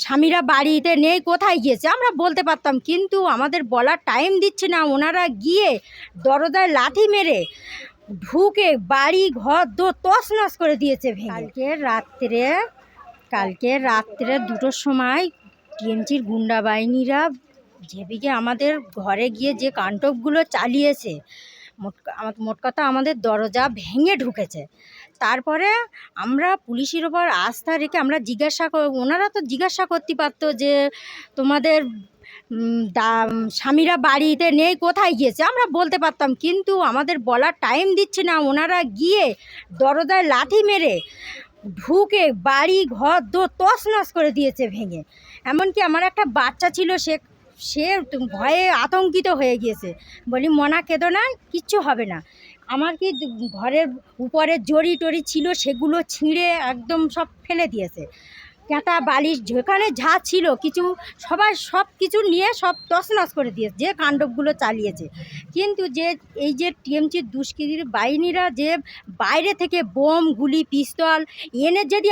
স্বামীরা বাড়িতে নেই, কোথায় গিয়েছে আমরা বলতে পারতাম, কিন্তু আমাদের বলার টাইম দিচ্ছে না। ওনারা গিয়ে দরজায় লাথি মেরে ঢুকে বাড়ি ঘর তছনছ করে দিয়েছে ভেঙে। কালকে রাত্রে 2টোর সময় টিএমসির গুন্ডা বাহিনীরা যেদিকে আমাদের ঘরে গিয়ে যে কাণ্ডগুলো চালিয়েছে, মোট কথা আমাদের দরজা ভেঙে ঢুকেছে। তারপরে আমরা পুলিশের ওপর আস্থা রেখে আমরা ওনারা তো জিজ্ঞাসা করতে পারতো যে তোমাদের স্বামীরা বাড়িতে নেই, কোথায় গিয়েছে আমরা বলতে পারতাম, কিন্তু আমাদের বলার টাইম দিচ্ছে না। ওনারা গিয়ে দরজায় লাথি মেরে ঢুকে বাড়ি ঘর তছনছ করে দিয়েছে ভেঙে। এমনকি আমার একটা বাচ্চা ছিল, সে ভয়ে আতঙ্কিত হয়ে গিয়েছে। বলি মনা কেঁদো না, কিচ্ছু হবে না। আমার কি ঘরের উপরে জড়ি টড়ি ছিল সেগুলো ছিঁড়ে একদম সব ফেলে দিয়েছে। কাঁথা বালিশ যেখানে যা ছিল কিছু সব কিছু নিয়ে সব তছনছ করে দিয়েছে যে কাণ্ডগুলো চালিয়েছে। কিন্তু এই যে টিএমসির দুষ্কৃতীর বাহিনীরা যে বাইরে থেকে বোম গুলি পিস্তল এনে যদি